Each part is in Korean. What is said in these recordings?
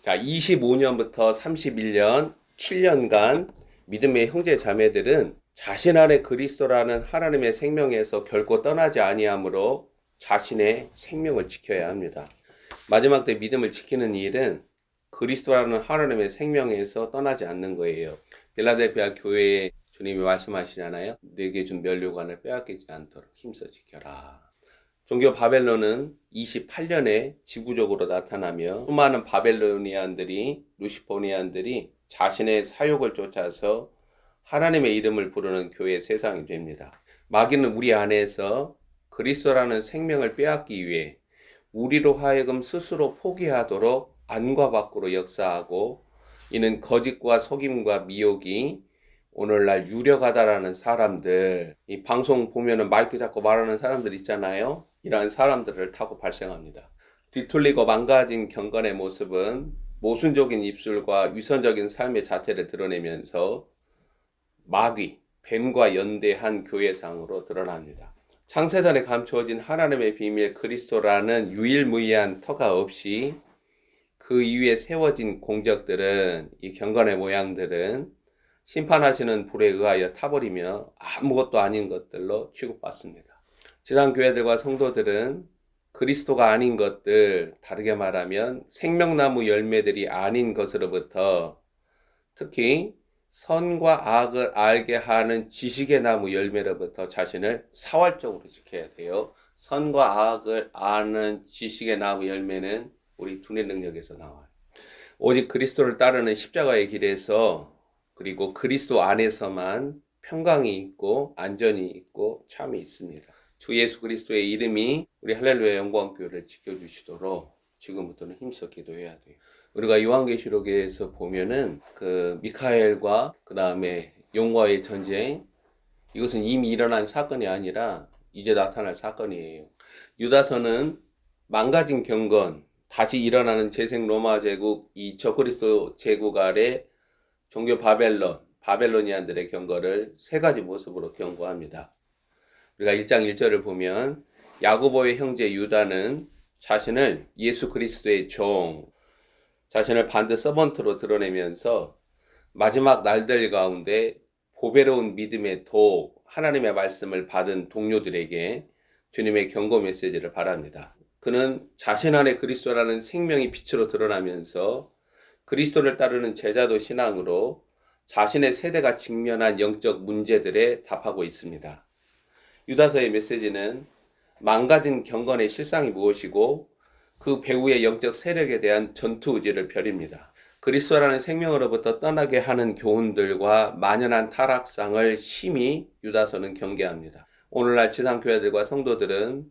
자, 25년부터 31년, 7년간 믿음의 형제 자매들은 자신 안에 그리스도라는 하나님의 생명에서 결코 떠나지 아니하므로 자신의 생명을 지켜야 합니다. 마지막 때 믿음을 지키는 일은 그리스도라는 하나님의 생명에서 떠나지 않는 거예요. 빌라델피아 교회에 주님이 말씀하시잖아요. 내게 준 면류관을 빼앗기지 않도록 힘써 지켜라. 종교 바벨론은 28년에 지구적으로 나타나며 수많은 바벨로니안들이 루시포니안들이 자신의 사욕을 쫓아서 하나님의 이름을 부르는 교회 세상이 됩니다. 마귀는 우리 안에서 그리스도라는 생명을 빼앗기 위해 우리로 하여금 스스로 포기하도록 안과 밖으로 역사하고, 이는 거짓과 속임과 미혹이 오늘날 유력하다라는 사람들, 이 방송 보면은 마이크 잡고 말하는 사람들 있잖아요. 이러한 사람들을 타고 발생합니다. 뒤틀리고 망가진 경건의 모습은 모순적인 입술과 위선적인 삶의 자태를 드러내면서 마귀, 뱀과 연대한 교회상으로 드러납니다. 창세전에 감추어진 하나님의 비밀 그리스도라는 유일무이한 터가 없이 그 이후에 세워진 공적들은, 이 경건의 모양들은 심판하시는 불에 의하여 타버리며 아무것도 아닌 것들로 취급받습니다. 지상교회들과 성도들은 그리스도가 아닌 것들, 다르게 말하면 생명나무 열매들이 아닌 것으로부터, 특히 선과 악을 알게 하는 지식의 나무 열매로부터 자신을 사활적으로 지켜야 돼요. 선과 악을 아는 지식의 나무 열매는 우리 두뇌 능력에서 나와요. 오직 그리스도를 따르는 십자가의 길에서, 그리고 그리스도 안에서만 평강이 있고 안전이 있고 참이 있습니다. 주 예수 그리스도의 이름이 우리 할렐루야 영광교회를 지켜주시도록 지금부터는 힘써 기도해야 돼요. 우리가 요한계시록에서 보면은 그 미카엘과 그 다음에 용과의 전쟁, 이것은 이미 일어난 사건이 아니라 이제 나타날 사건이에요. 유다서는 망가진 경건, 다시 일어나는 재생 로마 제국, 이 저그리스도 제국 아래 종교 바벨로니안들의 경거를 세 가지 모습으로 경고합니다. 우리가 1장 1절을 보면 야고보의 형제 유다는 자신을 예수 그리스도의 종, 자신을 반드 서번트로 드러내면서 마지막 날들 가운데 보배로운 믿음의 도, 하나님의 말씀을 받은 동료들에게 주님의 경고 메시지를 바랍니다. 그는 자신 안에 그리스도라는 생명이 빛으로 드러나면서 그리스도를 따르는 제자도 신앙으로 자신의 세대가 직면한 영적 문제들에 답하고 있습니다. 유다서의 메시지는 망가진 경건의 실상이 무엇이고 그 배후의 영적 세력에 대한 전투 의지를 벼립니다. 그리스도라는 생명으로부터 떠나게 하는 교훈들과 만연한 타락상을 심히 유다서는 경계합니다. 오늘날 지상교회들과 성도들은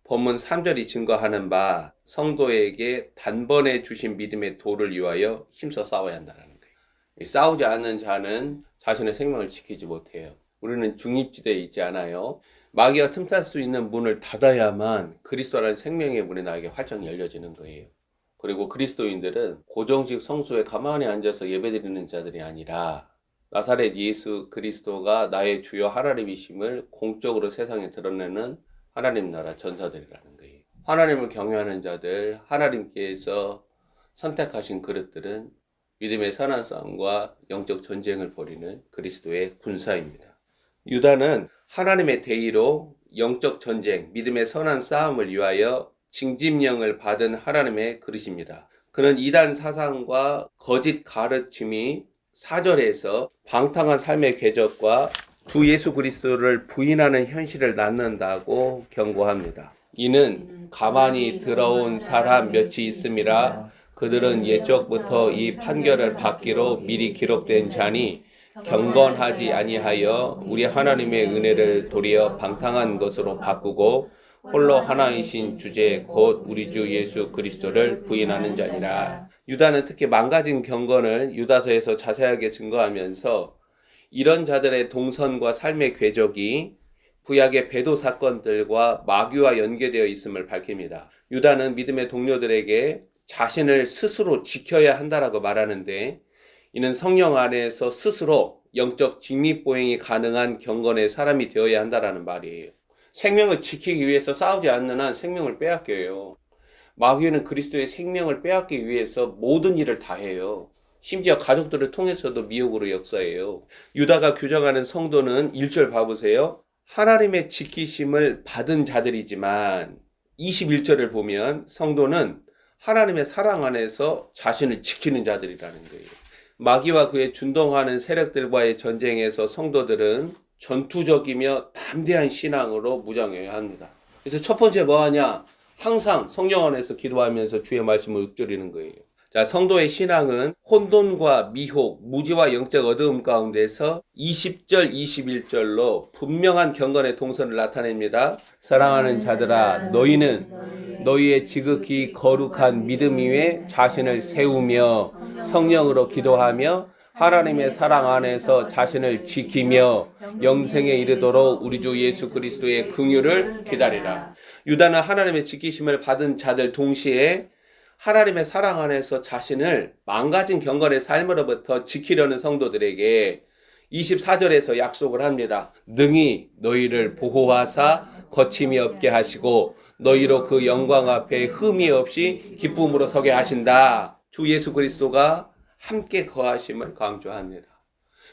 본문 3절이 증거하는 바 성도에게 단번에 주신 믿음의 도를 위하여 힘써 싸워야 한다는 거예요. 싸우지 않는 자는 자신의 생명을 지키지 못해요. 우리는 중립지대에 있지 않아요. 마귀가 틈탈 수 있는 문을 닫아야만 그리스도라는 생명의 문이 나에게 활짝 열려지는 거예요. 그리고 그리스도인들은 고정식 성소에 가만히 앉아서 예배드리는 자들이 아니라 나사렛 예수 그리스도가 나의 주여 하나님이심을 공적으로 세상에 드러내는 하나님 나라 전사들이라는 거예요. 하나님을 경외하는 자들, 하나님께서 선택하신 그릇들은 믿음의 선한 싸움과 영적 전쟁을 벌이는 그리스도의 군사입니다. 유다는 하나님의 대의로 영적 전쟁, 믿음의 선한 싸움을 위하여 징집령을 받은 하나님의 그릇입니다. 그는 이단 사상과 거짓 가르침이 4절에서 방탕한 삶의 궤적과 주 예수 그리스도를 부인하는 현실을 낳는다고 경고합니다. 이는 가만히 들어온 사람 몇이 있음이라 그들은 옛적부터 이 판결을 받기로 미리 기록된 자니 경건하지 아니하여 우리 하나님의 은혜를 도리어 방탕한 것으로 바꾸고 홀로 하나이신 주제 곧 우리 주 예수 그리스도를 부인하는 자니라. 유다는 특히 망가진 경건을 유다서에서 자세하게 증거하면서 이런 자들의 동선과 삶의 궤적이 구약의 배도 사건들과 마귀와 연계되어 있음을 밝힙니다. 유다는 믿음의 동료들에게 자신을 스스로 지켜야 한다라고 말하는데, 이는 성령 안에서 스스로 영적 직립보행이 가능한 경건의 사람이 되어야 한다라는 말이에요. 생명을 지키기 위해서 싸우지 않는 한 생명을 빼앗겨요. 마귀는 그리스도의 생명을 빼앗기 위해서 모든 일을 다 해요. 심지어 가족들을 통해서도 미혹으로 역사해요. 유다가 규정하는 성도는 1절 봐보세요. 하나님의 지키심을 받은 자들이지만 21절을 보면 성도는 하나님의 사랑 안에서 자신을 지키는 자들이라는 거예요. 마귀와 그의 준동하는 세력들과의 전쟁에서 성도들은 전투적이며 담대한 신앙으로 무장해야 합니다. 그래서 첫 번째 뭐 하냐? 항상 성령 안에서 기도하면서 주의 말씀을 읊조리는 거예요. 자, 성도의 신앙은 혼돈과 미혹, 무지와 영적 어두움 가운데서 20절, 21절로 분명한 경건의 동선을 나타냅니다. 사랑하는 자들아, 너희는 너희의 지극히 거룩한 믿음 위에 자신을 세우며 성령으로 기도하며 하나님의 사랑 안에서 자신을 지키며 영생에 이르도록 우리 주 예수 그리스도의 긍휼을 기다리라. 유다는 하나님의 지키심을 받은 자들 동시에 하나님의 사랑 안에서 자신을 망가진 경건의 삶으로부터 지키려는 성도들에게 24절에서 약속을 합니다. 능히 너희를 보호하사 거침이 없게 하시고 너희로 그 영광 앞에 흠이 없이 기쁨으로 서게 하신다. 주 예수 그리스도가 함께 거하심을 강조합니다.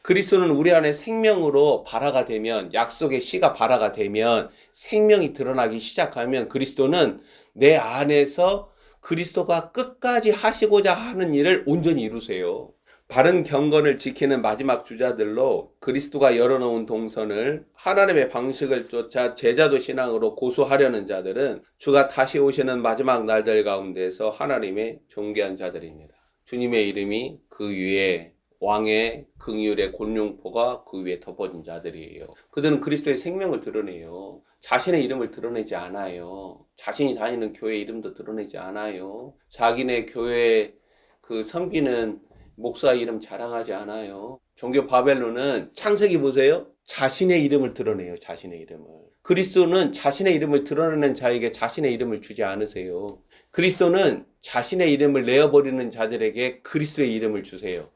그리스도는 우리 안에 생명으로 발화가 되면, 약속의 씨가 발화가 되면, 생명이 드러나기 시작하면 그리스도는 내 안에서 그리스도가 끝까지 하시고자 하는 일을 온전히 이루세요. 바른 경건을 지키는 마지막 주자들로 그리스도가 열어놓은 동선을 하나님의 방식을 쫓아 제자도 신앙으로 고수하려는 자들은 주가 다시 오시는 마지막 날들 가운데서 하나님의 존귀한 자들입니다. 주님의 이름이 그 위에 왕의 긍휼의 곤룡포가 그 위에 덮어진 자들이에요. 그들은 그리스도의 생명을 드러내요. 자신의 이름을 드러내지 않아요. 자신이 다니는 교회 이름도 드러내지 않아요. 자기네 교회 그 섬기는 목사 이름 자랑하지 않아요. 종교 바벨론은 창세기 보세요. 자신의 이름을 드러내요. 자신의 이름을. 그리스도는 자신의 이름을 드러내는 자에게 자신의 이름을 주지 않으세요. 그리스도는 자신의 이름을 내어버리는 자들에게 그리스도의 이름을 주세요.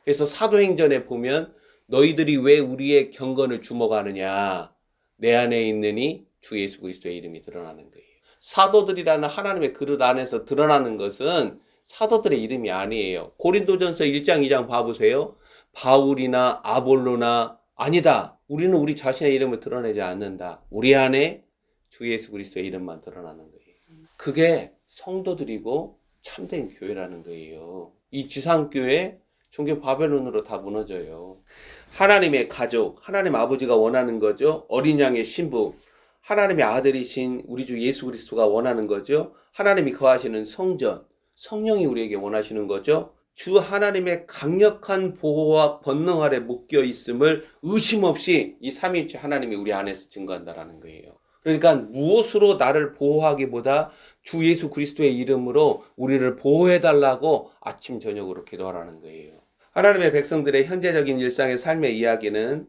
그래서 사도행전에 보면 너희들이 왜 우리의 경건을 주목하느냐? 내 안에 있느니 주 예수 그리스도의 이름이 드러나는 거예요. 사도들이라는 하나님의 그릇 안에서 드러나는 것은 사도들의 이름이 아니에요. 고린도전서 1장 2장 봐보세요. 바울이나 아볼로나 아니다. 우리는 우리 자신의 이름을 드러내지 않는다. 우리 안에 주 예수 그리스도의 이름만 드러나는 거예요. 그게 성도들이고 참된 교회라는 거예요. 이 지상교회 종교 바벨론으로 다 무너져요. 하나님의 가족, 하나님 아버지가 원하는 거죠. 어린 양의 신부, 하나님의 아들이신 우리 주 예수 그리스도가 원하는 거죠. 하나님이 거하시는 성전, 성령이 우리에게 원하시는 거죠. 주 하나님의 강력한 보호와 권능 아래 묶여 있음을 의심 없이 이 삼위일체 하나님이 우리 안에서 증거한다라는 거예요. 그러니까 무엇으로 나를 보호하기보다 주 예수 그리스도의 이름으로 우리를 보호해달라고 아침 저녁으로 기도하라는 거예요. 하나님의 백성들의 현재적인 일상의 삶의 이야기는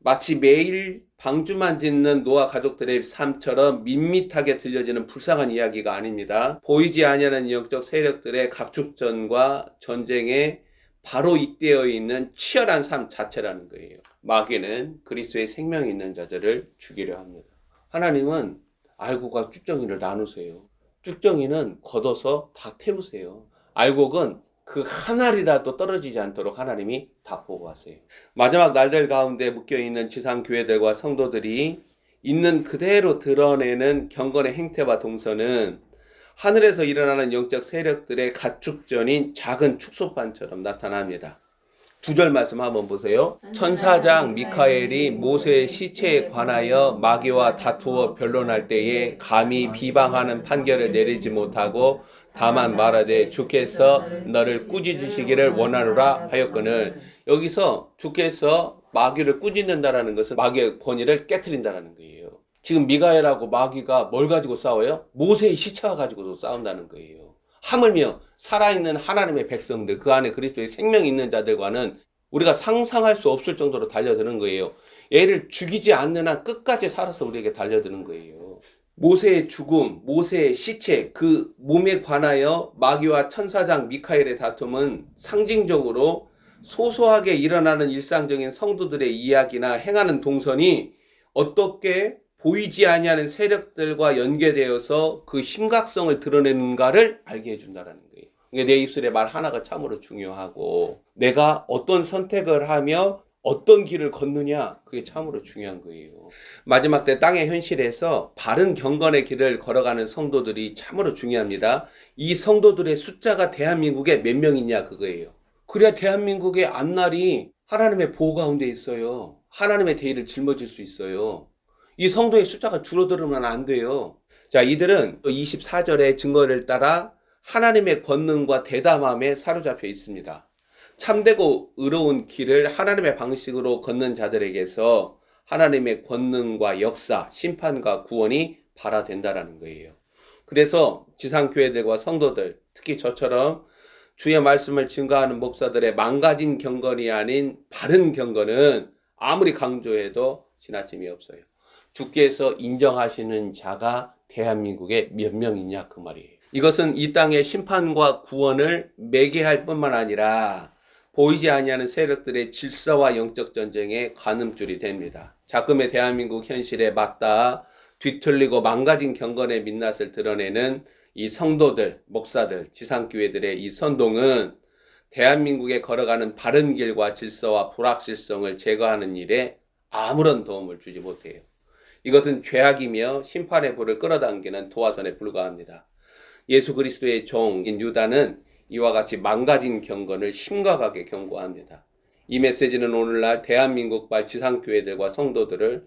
마치 매일 방주만 짓는 노아 가족들의 삶처럼 밋밋하게 들려지는 불쌍한 이야기가 아닙니다. 보이지 아니하는 영적 세력들의 각축전과 전쟁에 바로 잇대어 있는 치열한 삶 자체라는 거예요. 마귀는 그리스도의 생명이 있는 자들을 죽이려 합니다. 하나님은 알곡과 쭉정이를 나누세요. 쭉정이는 걷어서 다 태우세요. 알곡은 그 한 알이라도 떨어지지 않도록 하나님이 다 보호하세요. 마지막 날들 가운데 묶여있는 지상교회들과 성도들이 있는 그대로 드러내는 경건의 행태와 동선은 하늘에서 일어나는 영적 세력들의 가축전인 작은 축소판처럼 나타납니다. 9절 말씀 한번 보세요. 천사장 미카엘이 모세의 시체에 관하여 마귀와 다투어 변론할 때에 감히 비방하는 판결을 내리지 못하고 다만 말하되 주께서 너를 꾸짖으시기를 원하노라 하였거늘. 여기서 주께서 마귀를 꾸짖는다라는 것은 마귀의 권위를 깨트린다라는 거예요. 지금 미가엘하고 마귀가 뭘 가지고 싸워요? 모세의 시체와 가지고도 싸운다는 거예요. 하물며 살아있는 하나님의 백성들, 그 안에 그리스도의 생명이 있는 자들과는 우리가 상상할 수 없을 정도로 달려드는 거예요. 얘를 죽이지 않는 한 끝까지 살아서 우리에게 달려드는 거예요. 모세의 죽음, 모세의 시체, 그 몸에 관하여 마귀와 천사장 미카엘의 다툼은 상징적으로 소소하게 일어나는 일상적인 성도들의 이야기나 행하는 동선이 어떻게 보이지 아니하는 세력들과 연계되어서 그 심각성을 드러내는가를 알게 해준다라는 거예요. 그러니까 내 입술의 말 하나가 참으로 중요하고 내가 어떤 선택을 하며 어떤 길을 걷느냐, 그게 참으로 중요한 거예요. 마지막 때 땅의 현실에서 바른 경건의 길을 걸어가는 성도들이 참으로 중요합니다. 이 성도들의 숫자가 대한민국에 몇 명 있냐 그거예요. 그래야 대한민국의 앞날이 하나님의 보호 가운데 있어요. 하나님의 대의를 짊어질 수 있어요. 이 성도의 숫자가 줄어들면 안 돼요. 자, 이들은 24절의 증거를 따라 하나님의 권능과 대담함에 사로잡혀 있습니다. 참되고 의로운 길을 하나님의 방식으로 걷는 자들에게서 하나님의 권능과 역사, 심판과 구원이 발화된다라는 거예요. 그래서 지상교회들과 성도들, 특히 저처럼 주의 말씀을 증거하는 목사들의 망가진 경건이 아닌 바른 경건은 아무리 강조해도 지나침이 없어요. 주께서 인정하시는 자가 대한민국에 몇 명 있냐 그 말이에요. 이것은 이 땅의 심판과 구원을 매개할 뿐만 아니라 보이지 아니하는 세력들의 질서와 영적 전쟁의 관음줄이 됩니다. 자금의 대한민국 현실에 맞닿아 뒤틀리고 망가진 경건의 민낯을 드러내는 이 성도들, 목사들, 지상교회들의 이 선동은 대한민국에 걸어가는 바른 길과 질서와 불확실성을 제거하는 일에 아무런 도움을 주지 못해요. 이것은 죄악이며 심판의 불을 끌어당기는 도화선에 불과합니다. 예수 그리스도의 종인 유다는 이와 같이 망가진 경건을 심각하게 경고합니다. 이 메시지는 오늘날 대한민국발 지상교회들과 성도들을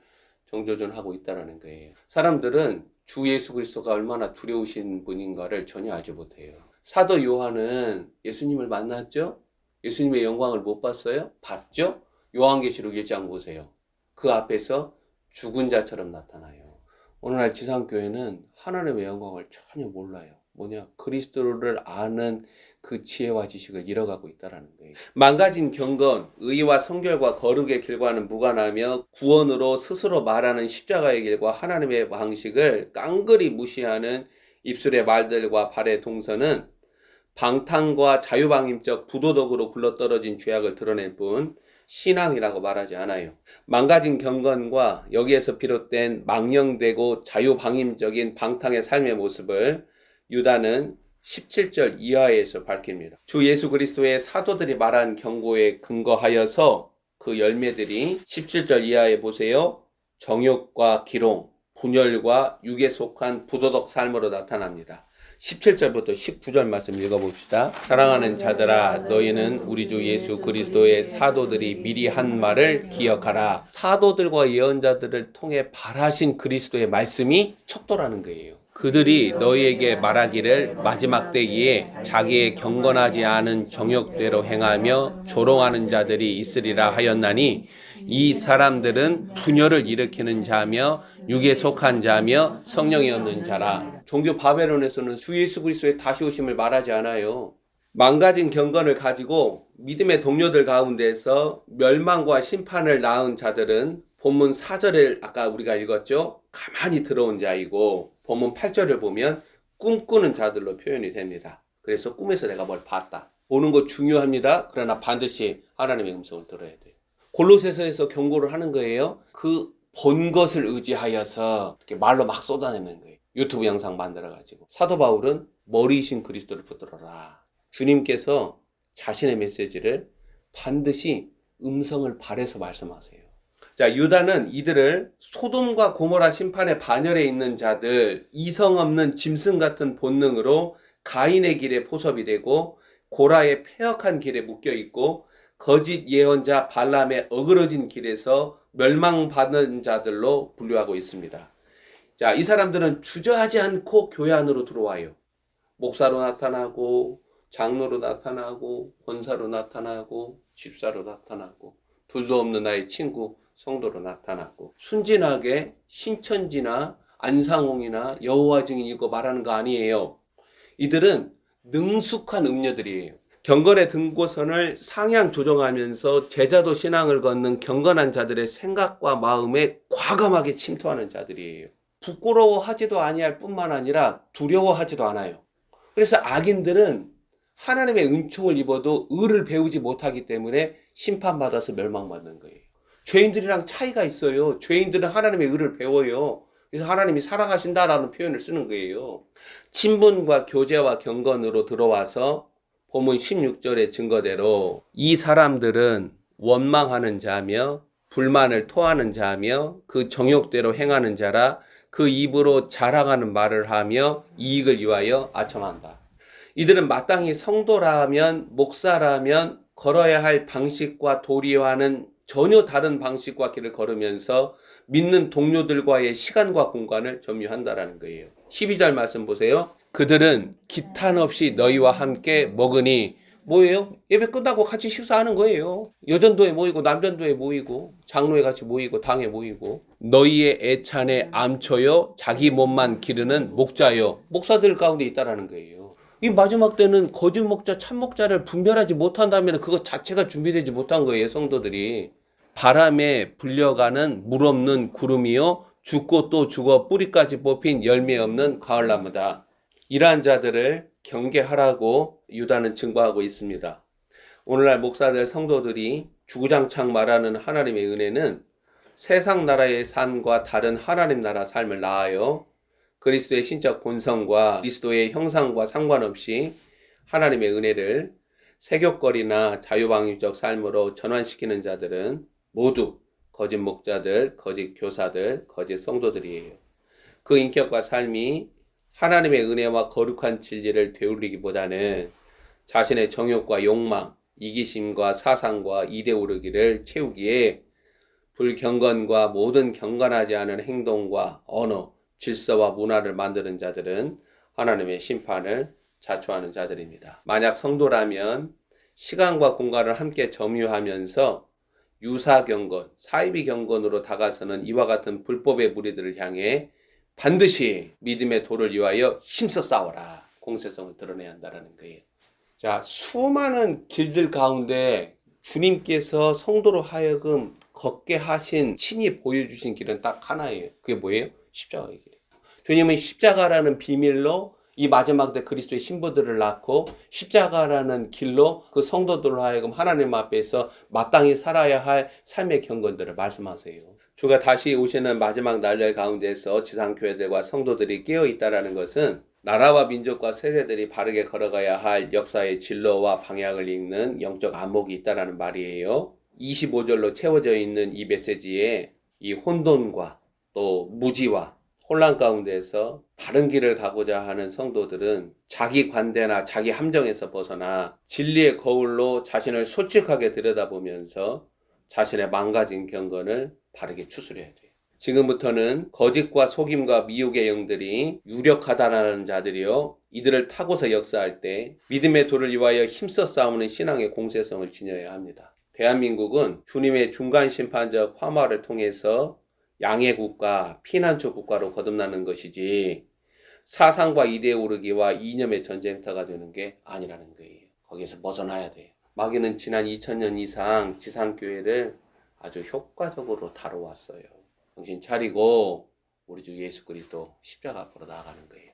정조준하고 있다는 거예요. 사람들은 주 예수 그리스도가 얼마나 두려우신 분인가를 전혀 알지 못해요. 사도 요한은 예수님을 만났죠? 예수님의 영광을 못 봤어요? 봤죠? 요한계시록 1장 보세요. 그 앞에서 죽은 자처럼 나타나요. 오늘날 지상교회는 하나님의 영광을 전혀 몰라요. 뭐냐? 그리스도를 아는 그 지혜와 지식을 잃어가고 있다는 거예요. 망가진 경건, 의와 성결과 거룩의 길과는 무관하며 구원으로 스스로 말하는 십자가의 길과 하나님의 방식을 깡그리 무시하는 입술의 말들과 발의 동서는 방탕과 자유방임적 부도덕으로 굴러떨어진 죄악을 드러낼 뿐 신앙이라고 말하지 않아요. 망가진 경건과 여기에서 비롯된 망령되고 자유방임적인 방탕의 삶의 모습을 유다는 17절 이하에서 밝힙니다. 주 예수 그리스도의 사도들이 말한 경고에 근거하여서 그 열매들이 17절 이하에 보세요. 정욕과 기롱, 분열과 육에 속한 부도덕 삶으로 나타납니다. 17절부터 19절 말씀 읽어봅시다. 사랑하는 자들아, 너희는 우리 주 예수 그리스도의 사도들이 미리 한 말을 기억하라. 사도들과 예언자들을 통해 발하신 그리스도의 말씀이 척도라는 거예요. 그들이 너희에게 말하기를 마지막 때에 자기의 경건하지 않은 정욕대로 행하며 조롱하는 자들이 있으리라 하였나니 이 사람들은 분열을 일으키는 자며 육에 속한 자며 성령이 없는 자라. 종교 바벨론에서는 주 예수 그리스도의 다시 오심을 말하지 않아요. 망가진 경건을 가지고 믿음의 동료들 가운데서 멸망과 심판을 낳은 자들은 본문 4절을 아까 우리가 읽었죠. 가만히 들어온 자이고 본문 8절을 보면 꿈꾸는 자들로 표현이 됩니다. 그래서 꿈에서 내가 뭘 봤다. 보는 거 중요합니다. 그러나 반드시 하나님의 음성을 들어야 돼요. 골로새서에서 경고를 하는 거예요. 그 본 것을 의지하여서 이렇게 말로 막 쏟아내는 거예요. 유튜브 영상 만들어가지고. 사도 바울은 머리이신 그리스도를 붙들어라. 주님께서 자신의 메시지를 반드시 음성을 발해서 말씀하세요. 자, 유다는 이들을 소돔과 고모라 심판의 반열에 있는 자들, 이성 없는 짐승 같은 본능으로 가인의 길에 포섭이 되고 고라의 패역한 길에 묶여 있고 거짓 예언자 발람의 어그러진 길에서 멸망받는 자들로 분류하고 있습니다. 자, 이 사람들은 주저하지 않고 교회 안으로 들어와요. 목사로 나타나고 장로로 나타나고 권사로 나타나고 집사로 나타나고 둘도 없는 나의 친구 성도로 나타나고 순진하게 신천지나 안상홍이나 여호와 증인 이거 말하는 거 아니에요. 이들은 능숙한 음녀들이에요. 경건의 등고선을 상향 조정하면서 제자도 신앙을 걷는 경건한 자들의 생각과 마음에 과감하게 침투하는 자들이에요. 부끄러워하지도 아니할 뿐만 아니라 두려워하지도 않아요. 그래서 악인들은 하나님의 은총을 입어도 의를 배우지 못하기 때문에 심판받아서 멸망받는 거예요. 죄인들이랑 차이가 있어요. 죄인들은 하나님의 의를 배워요. 그래서 하나님이 사랑하신다라는 표현을 쓰는 거예요. 친분과 교제와 경건으로 들어와서 본문 16절의 증거대로 이 사람들은 원망하는 자며 불만을 토하는 자며 그 정욕대로 행하는 자라 그 입으로 자랑하는 말을 하며 이익을 위하여 아첨한다. 이들은 마땅히 성도라면 목사라면 걸어야 할 방식과 도리와는 전혀 다른 방식과 길을 걸으면서 믿는 동료들과의 시간과 공간을 점유한다라는 거예요. 12절 말씀 보세요. 그들은 기탄 없이 너희와 함께 먹으니 뭐예요? 예배 끝나고 같이 식사하는 거예요. 여전도에 모이고 남전도에 모이고 장로에 같이 모이고 당에 모이고 너희의 애찬에 암초요 자기 몸만 기르는 목자요 목사들 가운데 있다라는 거예요. 이 마지막 때는 거짓 목자 참 목자를 분별하지 못한다면 그것 자체가 준비되지 못한 거예요. 성도들이 바람에 불려가는 물 없는 구름이요 죽고 또 죽어 뿌리까지 뽑힌 열매 없는 가을나무다. 이러한 자들을 경계하라고 유다는 증거하고 있습니다. 오늘날 목사들 성도들이 주구장창 말하는 하나님의 은혜는 세상 나라의 삶과 다른 하나님 나라 삶을 나아요. 그리스도의 신적 본성과 그리스도의 형상과 상관없이 하나님의 은혜를 세교거리나 자유방위적 삶으로 전환시키는 자들은 모두 거짓 목자들, 거짓 교사들, 거짓 성도들이에요. 그 인격과 삶이 하나님의 은혜와 거룩한 진리를 되돌리기보다는 자신의 정욕과 욕망, 이기심과 사상과 이대 오르기를 채우기에 불경건과 모든 경건하지 않은 행동과 언어, 질서와 문화를 만드는 자들은 하나님의 심판을 자초하는 자들입니다. 만약 성도라면 시간과 공간을 함께 점유하면서 유사경건, 사이비 경건으로 다가서는 이와 같은 불법의 무리들을 향해 반드시 믿음의 도를 위하여 힘써 싸워라. 공세성을 드러내야 한다는 거예요. 자, 수많은 길들 가운데 주님께서 성도로 하여금 걷게 하신 친히 보여주신 길은 딱 하나예요. 그게 뭐예요? 십자가의 길이에요. 주님은 십자가라는 비밀로 이 마지막 때 그리스도의 신부들을 낳고 십자가라는 길로 그 성도들로 하여금 하나님 앞에서 마땅히 살아야 할 삶의 경건들을 말씀하세요. 주가 다시 오시는 마지막 날들 가운데서 지상교회들과 성도들이 깨어있다라는 것은 나라와 민족과 세대들이 바르게 걸어가야 할 역사의 진로와 방향을 읽는 영적 안목이 있다라는 말이에요. 25절로 채워져 있는 이 메시지에 이 혼돈과 또 무지와 혼란 가운데서 바른 길을 가고자 하는 성도들은 자기 관대나 자기 함정에서 벗어나 진리의 거울로 자신을 솔직하게 들여다보면서 자신의 망가진 경건을 바르게 추스려야 돼요. 지금부터는 거짓과 속임과 미혹의 영들이 유력하다라는 자들이요. 이들을 타고서 역사할 때 믿음의 도를 위하여 힘써 싸우는 신앙의 공세성을 지녀야 합니다. 대한민국은 주님의 중간 심판적 화마를 통해서 양의 국가, 피난처 국가로 거듭나는 것이지 사상과 이대에 오르기와 이념의 전쟁터가 되는 게 아니라는 거예요. 거기에서 벗어나야 돼요. 마귀는 지난 2000년 이상 지상교회를 아주 효과적으로 다뤄왔어요. 정신 차리고 우리 주 예수 그리스도 십자가 앞으로 나아가는 거예요.